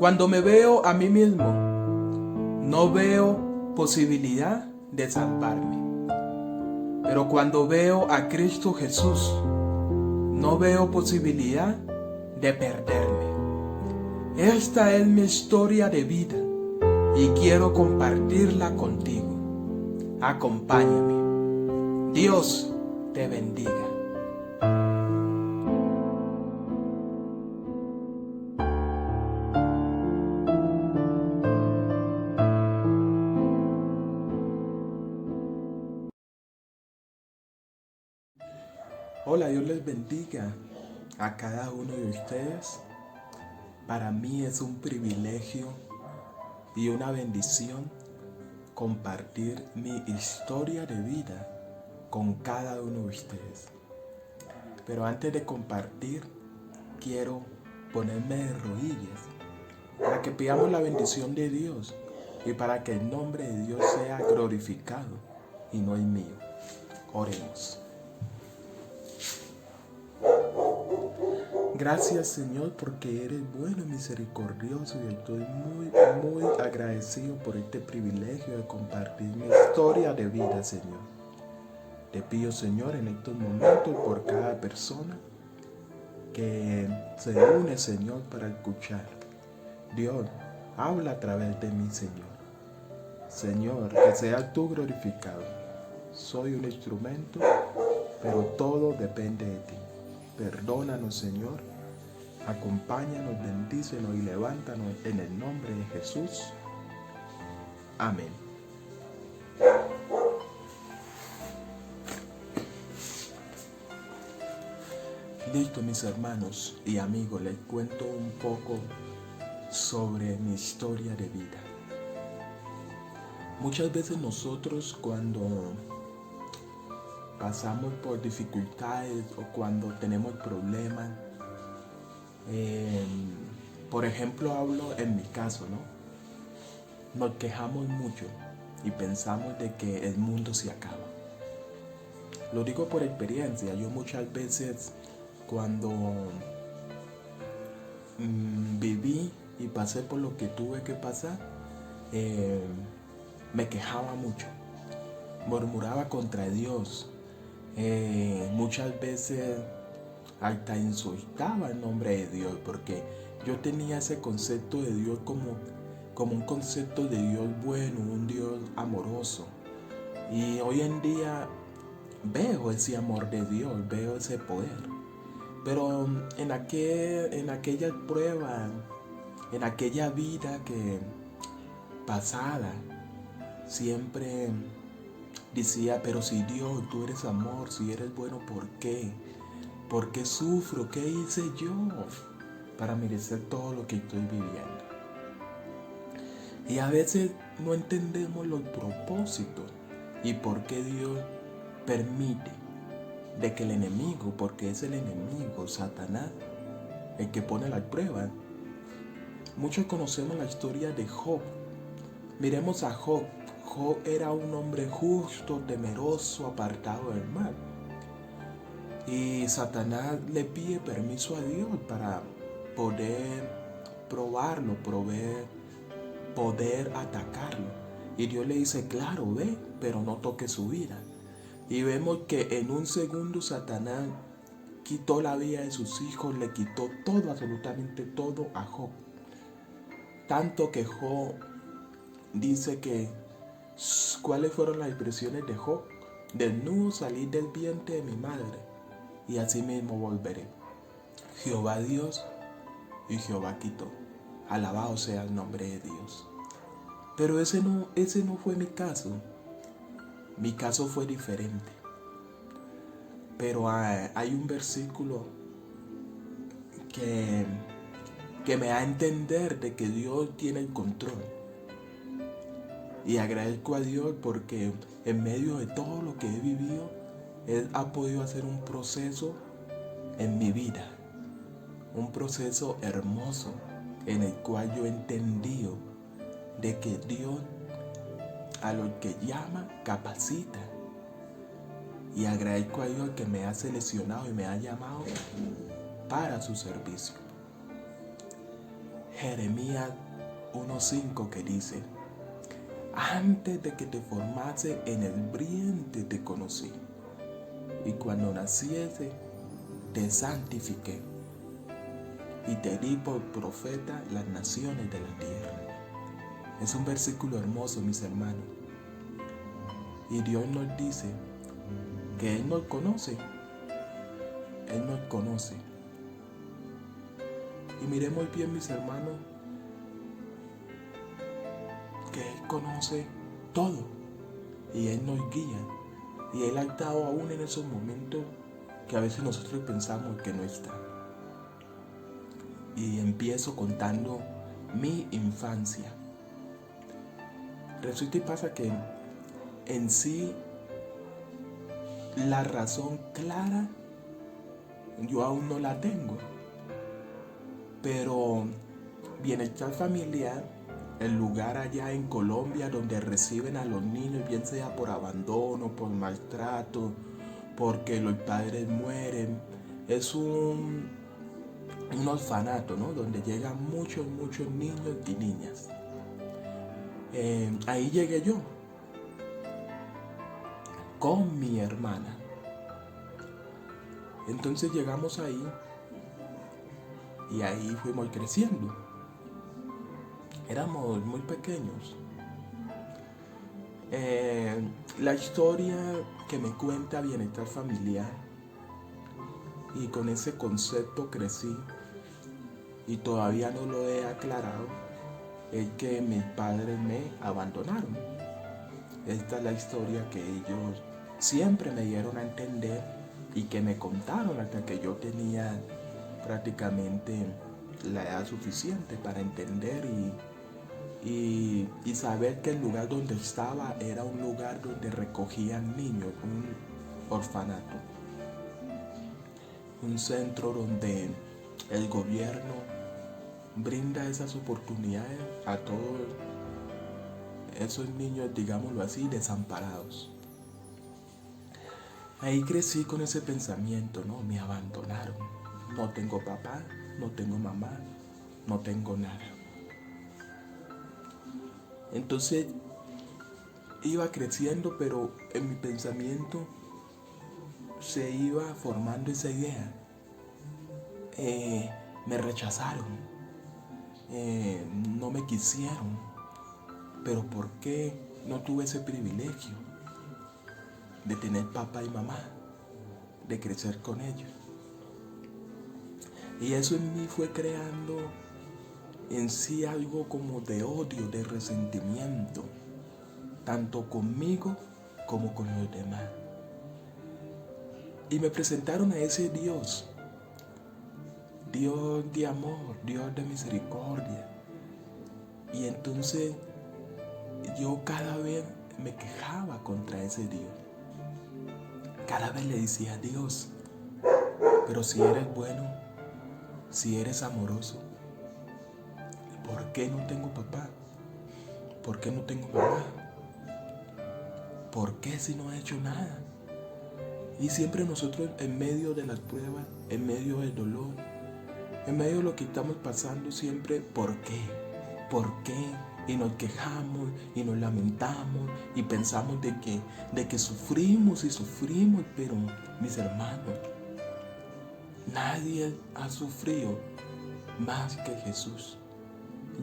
Cuando me veo a mí mismo, no veo posibilidad de salvarme. Pero cuando veo a Cristo Jesús, no veo posibilidad de perderme. Esta es mi historia de vida y quiero compartirla contigo. Acompáñame. Dios te bendiga. Hola, Dios les bendiga a cada uno de ustedes. Para mí es un privilegio y una bendición compartir mi historia de vida con cada uno de ustedes. Pero antes de compartir, quiero ponerme de rodillas para que pidamos la bendición de Dios y para que el nombre de Dios sea glorificado y no el mío. Oremos. Gracias, Señor, porque eres bueno y misericordioso y estoy muy agradecido por este privilegio de compartir mi historia de vida, Señor. Te pido, Señor, en estos momentos por cada persona que se une, Señor, para escuchar. Dios, habla a través de mí, Señor. Señor, que seas tú glorificado. Soy un instrumento, pero todo depende de ti. Perdónanos, Señor. Acompáñanos, bendícenos y levántanos en el nombre de Jesús. Amén. Listo, mis hermanos y amigos, les cuento un poco sobre mi historia de vida. Muchas veces nosotros cuando pasamos por dificultades o cuando tenemos problemas, por ejemplo, hablo en mi caso, ¿no? Nos quejamos mucho y pensamos de que el mundo se acaba. Lo digo por experiencia. Yo muchas veces cuando viví y pasé por lo que tuve que pasar, me quejaba mucho, murmuraba contra Dios, muchas veces hasta insultaba el nombre de Dios, porque yo tenía ese concepto de Dios como un concepto de Dios bueno, un Dios amoroso. Y hoy en día veo ese amor de Dios, veo ese poder. Pero en aquella prueba, en aquella vida que pasada, siempre decía, pero si Dios, tú eres amor, si eres bueno, ¿por qué? ¿Por qué sufro? ¿Qué hice yo para merecer todo lo que estoy viviendo? Y a veces no entendemos los propósitos y por qué Dios permite de que el enemigo, porque es el enemigo, Satanás, el que pone la prueba. Muchos conocemos la historia de Job. Miremos a Job. Job era un hombre justo, temeroso, apartado del mal. Y Satanás le pide permiso a Dios para poder probarlo, poder atacarlo. Y Dios le dice, claro, ve, pero no toque su vida. Y vemos que en un segundo Satanás quitó la vida de sus hijos, le quitó todo, absolutamente todo a Job. Tanto que Job dice que, ¿cuáles fueron las expresiones de Job? Desnudo salí del vientre de mi madre, y así mismo volveré. Jehová Dios y Jehová quitó. Alabado sea el nombre de Dios. Pero ese no fue mi caso. Mi caso fue diferente. Pero hay un versículo que me da a entender de que Dios tiene el control. Y agradezco a Dios porque en medio de todo lo que he vivido, Él ha podido hacer un proceso en mi vida. Un proceso hermoso en el cual yo he entendido de que Dios a los que llama capacita. Y agradezco a Dios que me ha seleccionado y me ha llamado para su servicio. Jeremías 1:5 que dice: antes de que te formase en el vientre te conocí, y cuando naciese te santifiqué, y te di por profeta las naciones de la tierra. Es un versículo hermoso, mis hermanos. Y Dios nos dice que Él nos conoce. Él nos conoce. Y miremos bien, mis hermanos, que Él conoce todo. Y Él nos guía. Y Él ha estado aún en esos momentos que a veces nosotros pensamos que no está. Y empiezo contando mi infancia. Resulta y pasa que en sí la razón clara yo aún no la tengo. Pero bienestar familiar, el lugar allá en Colombia donde reciben a los niños, bien sea por abandono, por maltrato, porque los padres mueren, es un orfanato, ¿no? Donde llegan muchos niños y niñas. Ahí llegué yo con mi hermana. Entonces llegamos ahí y ahí fuimos creciendo. Éramos muy pequeños. La historia que me cuenta bienestar familiar, y con ese concepto crecí y todavía no lo he aclarado, es que mis padres me abandonaron. Esta es la historia que ellos siempre me dieron a entender y que me contaron hasta que yo tenía prácticamente la edad suficiente para entender y saber que el lugar donde estaba era un lugar donde recogían niños, un orfanato, un centro donde el gobierno brinda esas oportunidades a todos esos niños, digámoslo así, desamparados. Ahí crecí con ese pensamiento, ¿no? Me abandonaron. No tengo papá, no tengo mamá, no tengo nada. Entonces iba creciendo, pero en mi pensamiento se iba formando esa idea. Me rechazaron, no me quisieron, pero ¿por qué no tuve ese privilegio de tener papá y mamá, de crecer con ellos? Y eso en mí fue creando en sí algo como de odio, de resentimiento, tanto conmigo como con los demás. Y me presentaron a ese Dios, Dios de amor, Dios de misericordia. Y entonces yo cada vez me quejaba contra ese Dios. Cada vez le decía: Dios, pero si eres bueno, si eres amoroso, ¿por qué no tengo papá? ¿Por qué no tengo mamá? ¿Por qué si no he hecho nada? Y siempre nosotros, en medio de las pruebas, en medio del dolor, en medio de lo que estamos pasando, siempre ¿por qué? ¿Por qué? Y nos quejamos y nos lamentamos y pensamos de que sufrimos y sufrimos, pero mis hermanos, nadie ha sufrido más que Jesús.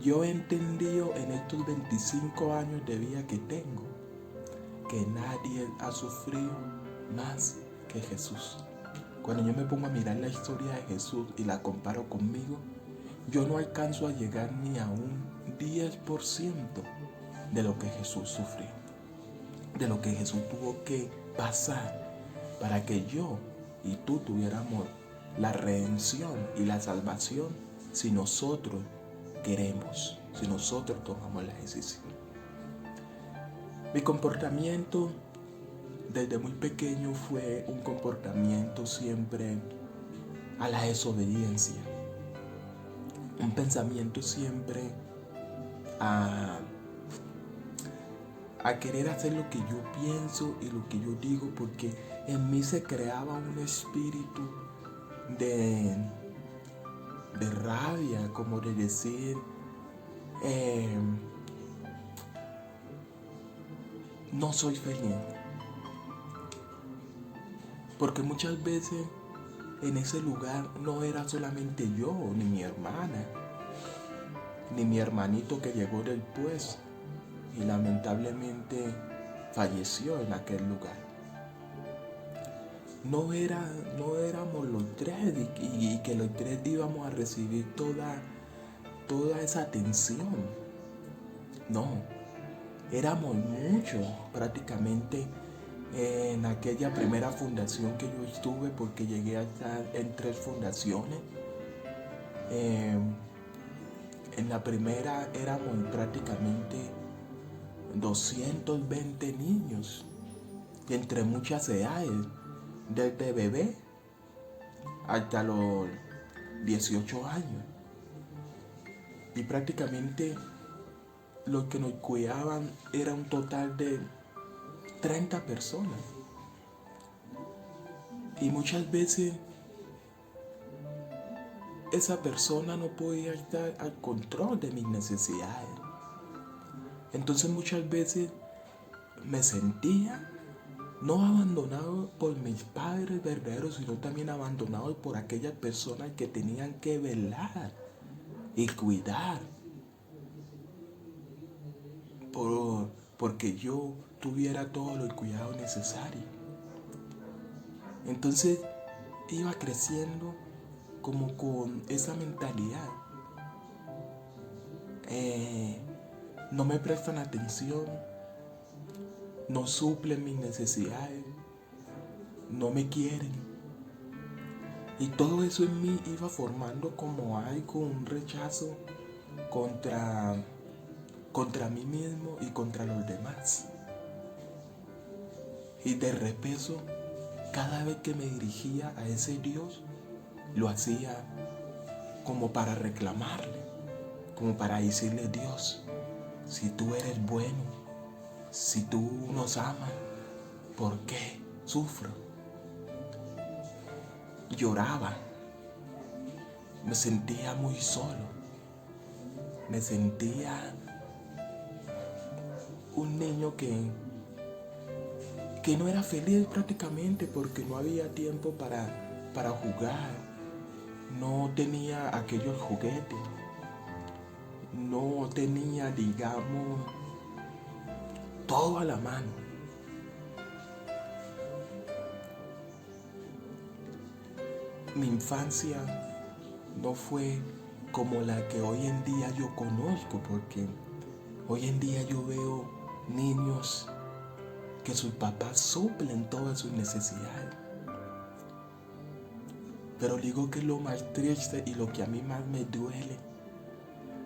Yo he entendido en estos 25 años de vida que tengo que nadie ha sufrido más que Jesús. Cuando yo me pongo a mirar la historia de Jesús y la comparo conmigo, yo no alcanzo a llegar ni a un 10% de lo que Jesús sufrió, de lo que Jesús tuvo que pasar para que yo y tú tuviéramos la redención y la salvación si nosotros queremos, si nosotros tomamos la decisión. Mi comportamiento desde muy pequeño fue un comportamiento siempre a la desobediencia, un pensamiento siempre a querer hacer lo que yo pienso y lo que yo digo, porque en mí se creaba un espíritu de rabia, como de decir: eh, no soy feliz. Porque muchas veces en ese lugar no era solamente yo, ni mi hermana, ni mi hermanito que llegó después y lamentablemente falleció en aquel lugar. No éramos los tres y que los tres íbamos a recibir toda esa atención. No, éramos muchos prácticamente en aquella primera fundación que yo estuve, porque llegué a estar en 3 fundaciones. En la primera éramos prácticamente 220 niños, entre muchas edades, desde bebé hasta los 18 años. Y prácticamente los que nos cuidaban era un total de 30 personas. Y muchas veces esa persona no podía estar al control de mis necesidades. Entonces muchas veces me sentía no abandonado por mis padres verdaderos, sino también abandonado por aquellas personas que tenían que velar y cuidar porque yo tuviera todo el cuidado necesario. Entonces iba creciendo como con esa mentalidad. No me prestan atención, no suplen mis necesidades, no me quieren. Y todo eso en mí iba formando como algo, un rechazo contra mí mismo y contra los demás. Y de repeso, cada vez que me dirigía a ese Dios, lo hacía como para reclamarle, como para decirle: Dios, si tú eres bueno, si tú nos amas, ¿por qué sufro? Lloraba, me sentía muy solo, me sentía un niño que no era feliz prácticamente, porque no había tiempo para jugar, no tenía aquellos juguetes, no tenía, digamos, todo a la mano. Mi infancia no fue como la que hoy en día yo conozco, porque hoy en día yo veo niños que sus papás suplen todas sus necesidades. Pero digo que lo más triste y lo que a mí más me duele,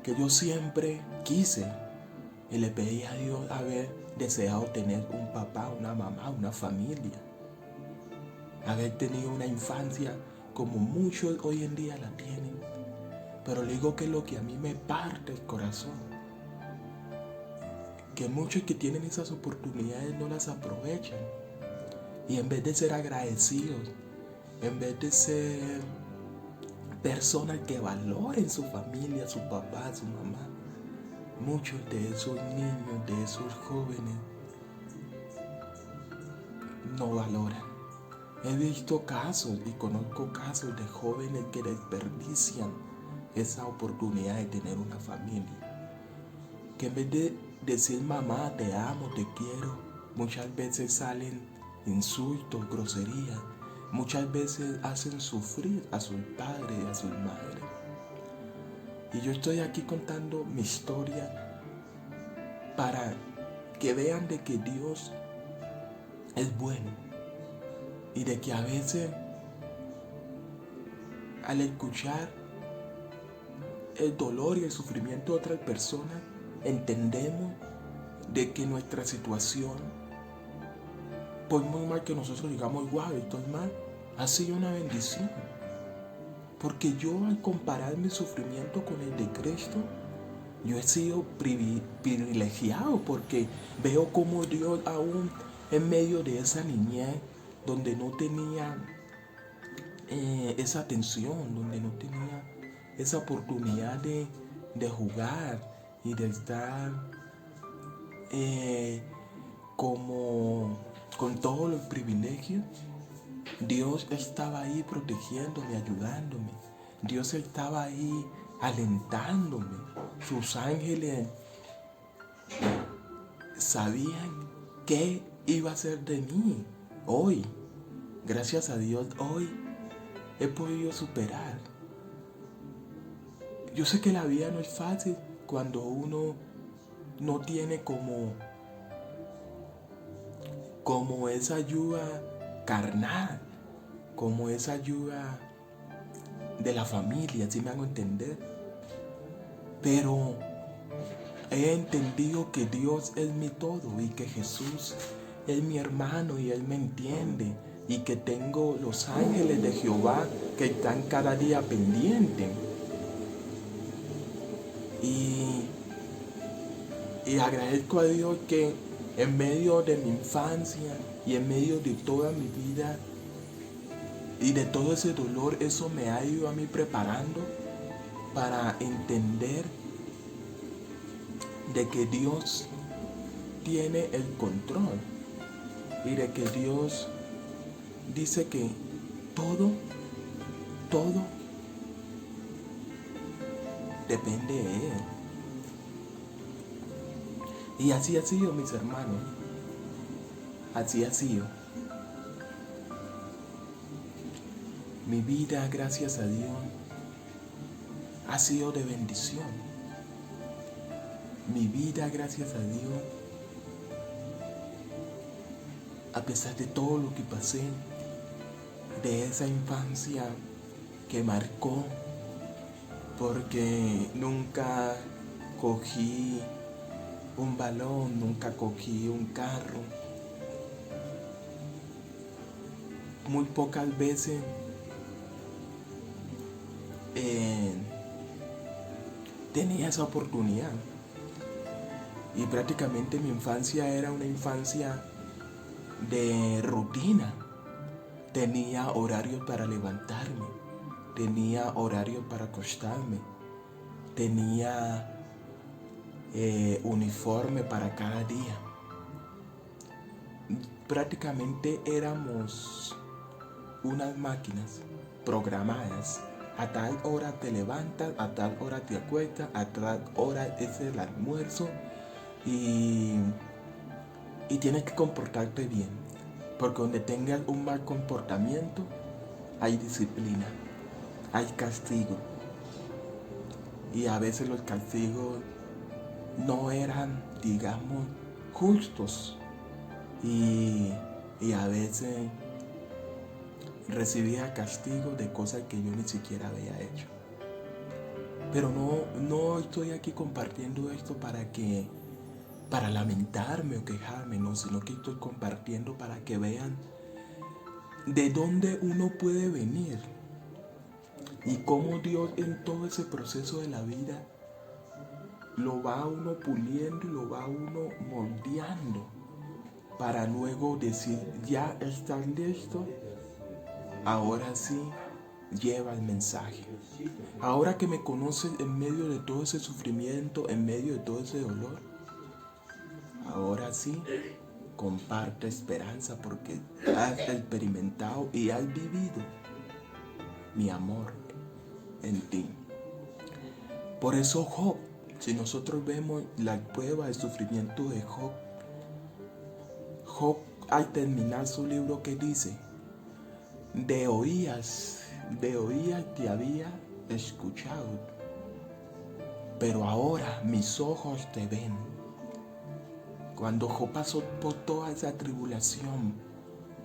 que yo siempre quise y le pedí a Dios haber deseado tener un papá, una mamá, una familia, haber tenido una infancia como muchos hoy en día la tienen. Pero digo que lo que a mí me parte el corazón, que muchos que tienen esas oportunidades no las aprovechan, y en vez de ser agradecidos, en vez de ser personas que valoren su familia, su papá, su mamá, muchos de esos niños, de esos jóvenes, no valoran. He visto casos y conozco casos de jóvenes que desperdician esa oportunidad de tener una familia, que en vez de decir: mamá, te amo, te quiero, muchas veces salen insultos, groserías, muchas veces hacen sufrir a sus padres y a sus madres. Y yo estoy aquí contando mi historia para que vean de que Dios es bueno, y de que a veces al escuchar el dolor y el sufrimiento de otras personas, entendemos de que nuestra situación, por muy mal que nosotros digamos: wow, estoy mal, ha sido una bendición. Porque yo, al comparar mi sufrimiento con el de Cristo, yo he sido privilegiado, porque veo como Dios, aún en medio de esa niñez donde no tenía esa atención, donde no tenía esa oportunidad de jugar y de estar como con todos los privilegios, Dios estaba ahí protegiéndome, ayudándome. Dios estaba ahí alentándome. Sus ángeles sabían qué iba a ser de mí. Hoy, gracias a Dios, hoy he podido superar. Yo sé que la vida no es fácil cuando uno no tiene como esa ayuda carnal, como esa ayuda de la familia, ¿sí me hago entender? Pero he entendido que Dios es mi todo y que Jesús es mi hermano y Él me entiende, y que tengo los ángeles de Jehová que están cada día pendientes. Y agradezco a Dios que en medio de mi infancia y en medio de toda mi vida y de todo ese dolor, eso me ha ido a mí preparando para entender de que Dios tiene el control y de que Dios dice que todo depende de Él. Y así ha sido, mis hermanos. Así ha sido. Mi vida, gracias a Dios, ha sido de bendición. Mi vida, gracias a Dios, a pesar de todo lo que pasé, de esa infancia que marcó, porque nunca cogí un balón, nunca cogí un carro. Muy pocas veces tenía esa oportunidad. Y prácticamente mi infancia era una infancia de rutina. Tenía horarios para levantarme, tenía horarios para acostarme, tenía uniforme para cada día. Prácticamente éramos unas máquinas programadas. A tal hora te levantas, a tal hora te acuestas, a tal hora es el almuerzo y tienes que comportarte bien, porque donde tengas un mal comportamiento hay disciplina, hay castigo, y a veces los castigos no eran, digamos, justos, y a veces recibía castigo de cosas que yo ni siquiera había hecho. Pero no estoy aquí compartiendo esto para lamentarme o quejarme, no, sino que estoy compartiendo para que vean de dónde uno puede venir y cómo Dios en todo ese proceso de la vida lo va uno puliendo y lo va uno moldeando para luego decir, ya estás listo, ahora sí lleva el mensaje. Ahora que me conoces en medio de todo ese sufrimiento, en medio de todo ese dolor, ahora sí comparte esperanza, porque has experimentado y has vivido mi amor en ti. Por eso Job, si nosotros vemos la prueba del sufrimiento de Job al terminar su libro, que dice, de oídas te había escuchado, pero ahora mis ojos te ven. Cuando Job pasó por toda esa tribulación,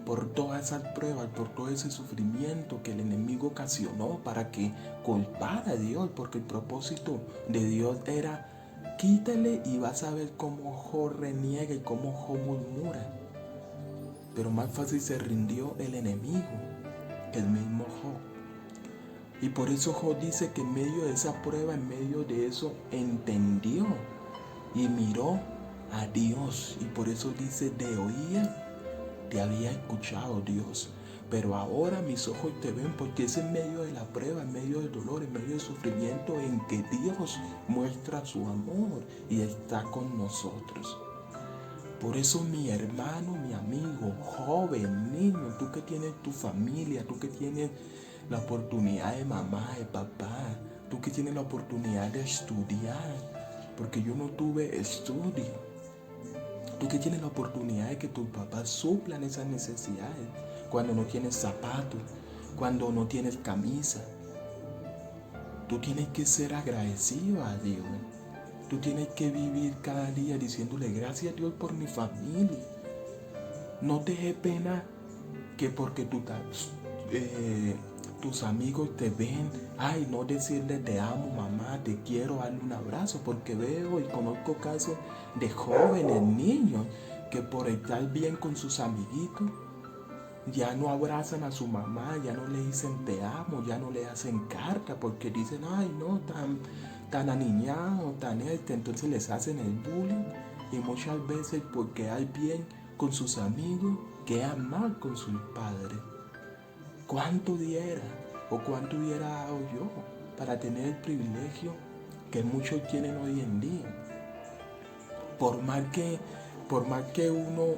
por todas esas pruebas, por todo ese sufrimiento que el enemigo ocasionó para que culpara a Dios, porque el propósito de Dios era quítale y vas a ver cómo Job reniega y cómo Job murmura. Pero más fácil se rindió el enemigo que el mismo Job. Y por eso Job dice que en medio de esa prueba, en medio de eso, entendió y miró a Dios. Y por eso dice, de oídas te había escuchado, Dios. pero ahora mis ojos te ven, porque es en medio de la prueba, en medio del dolor, en medio del sufrimiento en que Dios muestra su amor y está con nosotros. Por eso mi hermano, mi amigo, joven, niño, tú que tienes tu familia, tú que tienes la oportunidad de mamá, de papá, tú que tienes la oportunidad de estudiar, porque yo no tuve estudio. Tú que tienes la oportunidad de que tus papás suplan esas necesidades, cuando no tienes zapatos, cuando no tienes camisa. Tú tienes que ser agradecido a Dios. Tú tienes que vivir cada día diciéndole gracias a Dios por mi familia. No te dé pena que porque tus amigos te ven, no decirle te amo mamá, te quiero, darle un abrazo, porque veo y conozco casos de jóvenes, niños, que por estar bien con sus amiguitos, ya no abrazan a su mamá, ya no le dicen te amo, ya no le hacen carta, porque dicen, no, tan aniñado, tan entonces les hacen el bullying, y muchas veces por quedar bien con sus amigos, quedan mal con sus padres. ¿Cuánto diera o cuánto hubiera dado yo para tener el privilegio que muchos tienen hoy en día? Por más que uno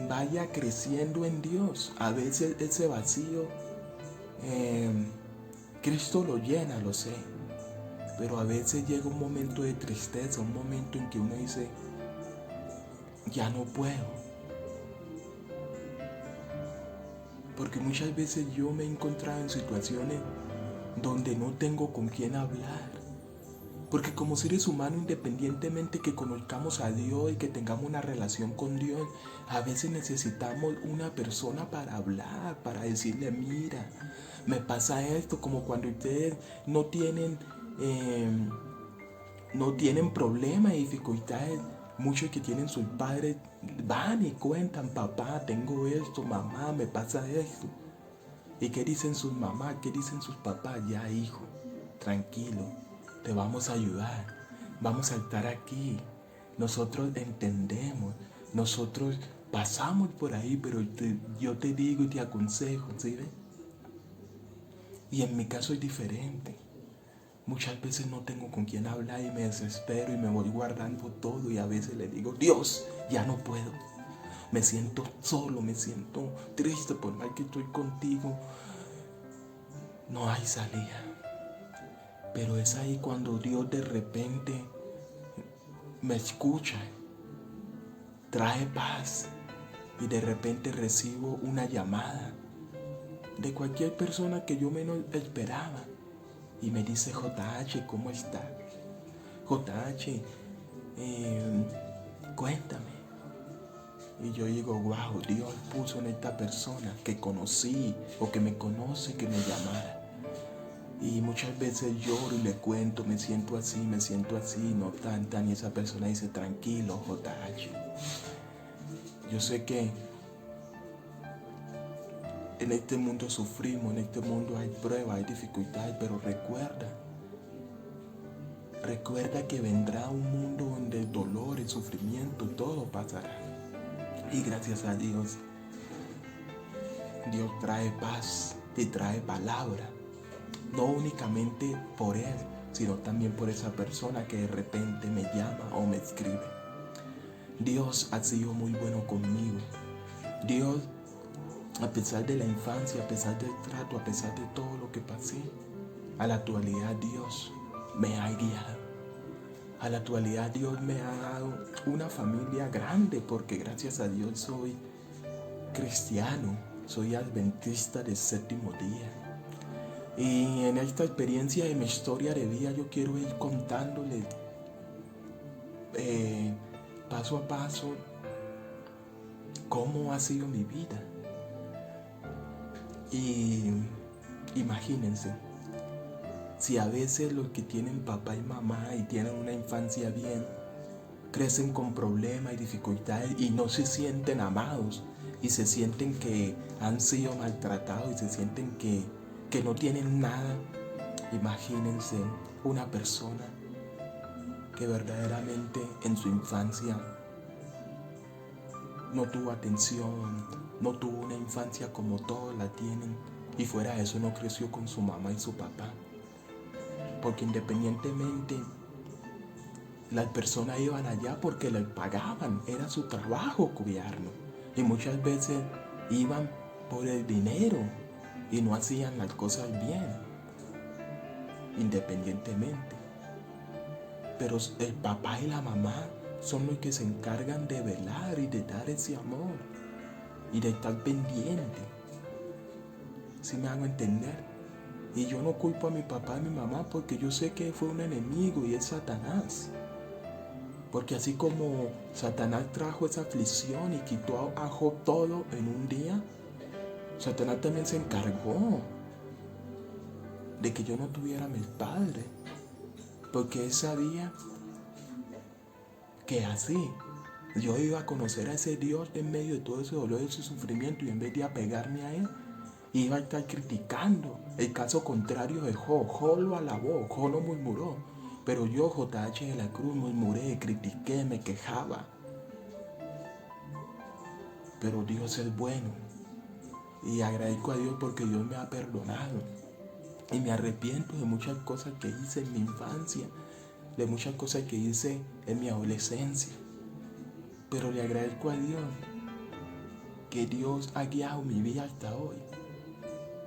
vaya creciendo en Dios, a veces ese vacío Cristo lo llena, lo sé, pero a veces llega un momento de tristeza, un momento en que uno dice, ya no puedo. Porque muchas veces yo me he encontrado en situaciones donde no tengo con quién hablar. Porque como seres humanos, independientemente que conozcamos a Dios y que tengamos una relación con Dios, a veces necesitamos una persona para hablar, para decirle, mira, me pasa esto, como cuando ustedes no tienen problemas y dificultades. Muchos que tienen sus padres van y cuentan, papá, tengo esto, mamá, me pasa esto. ¿Y qué dicen sus mamás? ¿Qué dicen sus papás? Ya, hijo, tranquilo, te vamos a ayudar, vamos a estar aquí. Nosotros entendemos, nosotros pasamos por ahí, pero yo te digo y te aconsejo, ¿sí ves? Y en mi caso es diferente. Muchas veces no tengo con quién hablar y me desespero y me voy guardando todo, y a veces le digo, Dios, ya no puedo. Me siento solo, me siento triste, por más que estoy contigo, no hay salida. Pero es ahí cuando Dios de repente me escucha, trae paz, y de repente recibo una llamada de cualquier persona que yo menos esperaba. Y me dice, JH, ¿cómo está? JH, cuéntame. Y yo digo, wow, Dios puso en esta persona que conocí o que me conoce que me llamara. Y muchas veces lloro y le cuento, me siento así, no tan. Y esa persona dice, tranquilo, JH. Yo sé que en este mundo sufrimos, en este mundo hay pruebas, hay dificultades, pero recuerda que vendrá un mundo donde el dolor, el sufrimiento, todo pasará. Y gracias a Dios, Dios trae paz y trae palabra. No únicamente por Él, sino también por esa persona que de repente me llama o me escribe. Dios ha sido muy bueno conmigo. Dios, a pesar de la infancia, a pesar del trato, a pesar de todo lo que pasé, a la actualidad Dios me ha guiado. A la actualidad Dios me ha dado una familia grande, porque gracias a Dios soy cristiano, soy adventista del séptimo día. Y en esta experiencia de mi historia de vida yo quiero ir contándole paso a paso cómo ha sido mi vida. Y imagínense, si a veces los que tienen papá y mamá y tienen una infancia bien, crecen con problemas y dificultades y no se sienten amados, y se sienten que han sido maltratados, y se sienten que no tienen nada, imagínense una persona que verdaderamente en su infancia no tuvo atención, no tuvo una infancia como todos la tienen, y fuera de eso no creció con su mamá y su papá. Porque independientemente las personas iban allá porque les pagaban, era su trabajo cuidarnos. Y muchas veces iban por el dinero y no hacían las cosas bien, independientemente. Pero el papá y la mamá son los que se encargan de velar y de dar ese amor y de estar pendiente. ¿Sí me hago entender? Y yo no culpo a mi papá y a mi mamá porque yo sé que fue un enemigo y es Satanás. Porque así como Satanás trajo esa aflicción y quitó a Job todo en un día, Satanás también se encargó de que yo no tuviera a mis padres. Porque él sabía que así yo iba a conocer a ese Dios en medio de todo ese dolor y ese sufrimiento, y en vez de apegarme a él, iba a estar criticando. El caso contrario de Job. Job lo alabó, Job lo murmuró. Pero yo, J.H. de la Cruz, murmuré, critiqué, me quejaba. Pero Dios es bueno. Y agradezco a Dios porque Dios me ha perdonado. Y me arrepiento de muchas cosas que hice en mi infancia, de muchas cosas que hice en mi adolescencia. Pero le agradezco a Dios que Dios ha guiado mi vida hasta hoy.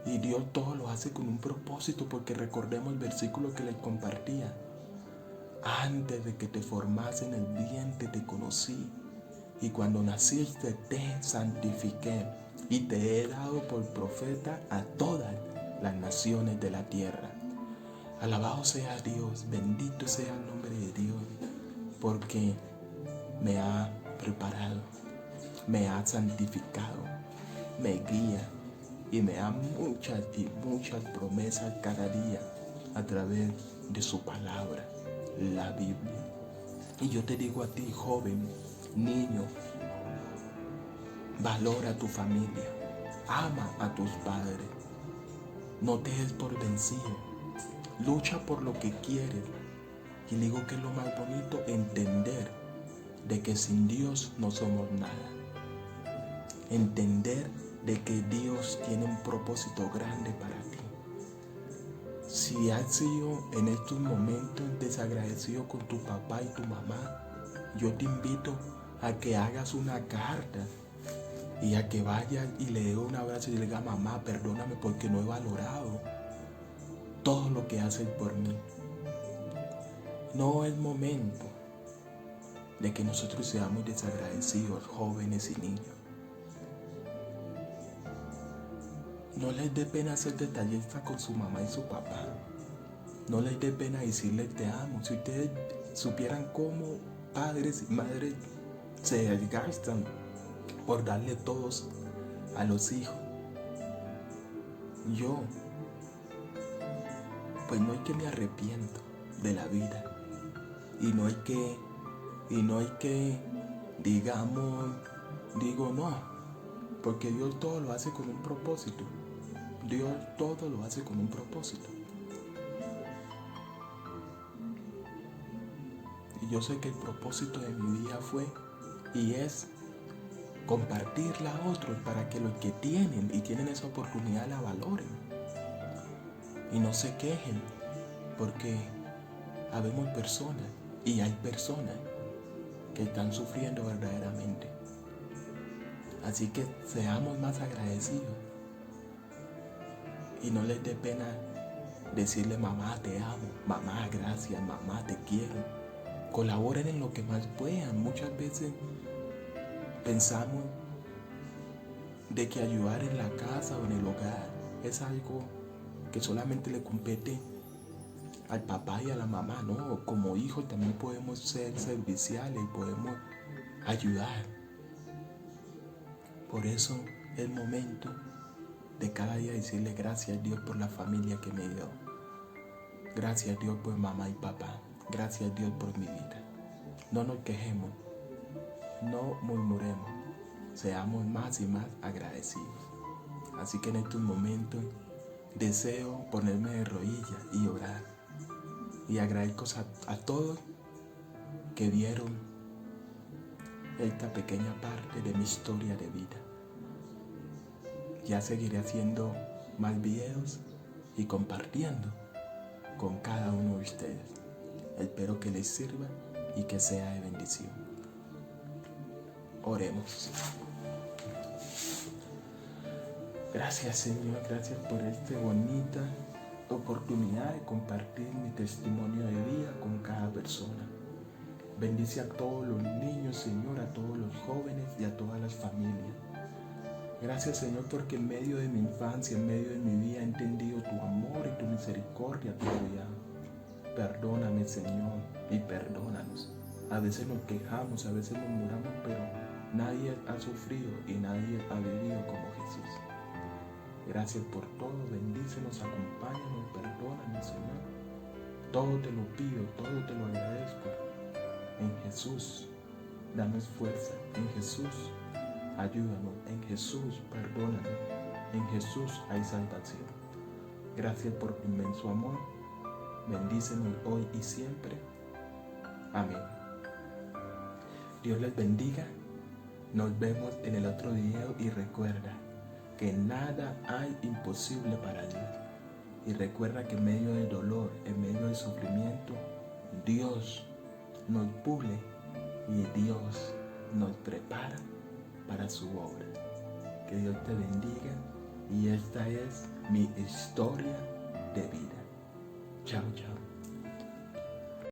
Y Dios todo lo hace con un propósito, porque recordemos el versículo que les compartía. Antes de que te formase en el vientre te conocí, y cuando naciste te santifiqué, y te he dado por profeta a todas las naciones de la tierra. Alabado sea Dios, bendito sea el nombre de Dios, porque me ha preparado, me ha santificado, me guía y me da muchas y muchas promesas cada día a través de su palabra, la Biblia. Y yo te digo a ti, joven, niño, valora a tu familia, ama a tus padres, no te des por vencido, lucha por lo que quieres. Y digo que es lo más bonito, entender de que sin Dios no somos nada. Entender de que Dios tiene un propósito grande para ti. Si has sido en estos momentos desagradecido con tu papá y tu mamá, yo te invito a que hagas una carta y a que vayas y le des un abrazo y le digas: mamá, perdóname porque no he valorado todo lo que haces por mí. No es momento de que nosotros seamos desagradecidos, jóvenes y niños. No les dé pena ser detallista con su mamá y su papá. No les dé pena decirles te amo. Si ustedes supieran cómo padres y madres se desgastan por darle todos a los hijos. Yo, pues no es que me arrepiento de la vida. Y no es que digo no, porque Dios todo lo hace con un propósito. Dios todo lo hace con un propósito. Y yo sé que el propósito de mi vida fue y es compartirla a otros para que los que tienen y tienen esa oportunidad la valoren. Y no se quejen, porque habemos personas y hay personas que están sufriendo verdaderamente. Así que seamos más agradecidos. Y no les dé pena decirle: mamá, te amo, mamá, gracias, mamá, te quiero. Colaboren en lo que más puedan. Muchas veces pensamos de que ayudar en la casa o en el hogar es algo que solamente le compete al papá y a la mamá. No, como hijos también podemos ser serviciales y podemos ayudar. Por eso es momento de cada día decirle gracias a Dios por la familia que me dio. Gracias a Dios por mamá y papá. Gracias a Dios por mi vida. No nos quejemos, no murmuremos, seamos más y más agradecidos. Así que en estos momentos deseo ponerme de rodillas y orar. Y agradezco a todos que vieron esta pequeña parte de mi historia de vida. Ya seguiré haciendo más videos y compartiendo con cada uno de ustedes. Espero que les sirva y que sea de bendición. Oremos. Gracias, Señor, gracias por esta bonita oportunidad de compartir mi testimonio de vida con cada persona. Bendice a todos los niños, Señor, a todos los jóvenes y a todas las familias. Gracias, Señor, porque en medio de mi infancia, en medio de mi vida, he entendido tu amor y tu misericordia todavía. Perdóname, Señor, y perdónanos. A veces nos quejamos, a veces nos murmuramos, pero nadie ha sufrido y nadie ha vivido como Jesús. Gracias por todo, bendícenos, acompáñanos, perdónanos, Señor. Todo te lo pido, todo te lo agradezco. En Jesús, danos fuerza. En Jesús, ayúdanos. En Jesús, perdónanos. En Jesús hay salvación. Gracias por tu inmenso amor. Bendícenos hoy y siempre. Amén. Dios les bendiga. Nos vemos en el otro video y recuerda que nada hay imposible para Dios. Y recuerda que en medio del dolor, en medio del sufrimiento, Dios nos pule y Dios nos prepara para su obra. Que Dios te bendiga y esta es mi historia de vida. Chao, chao.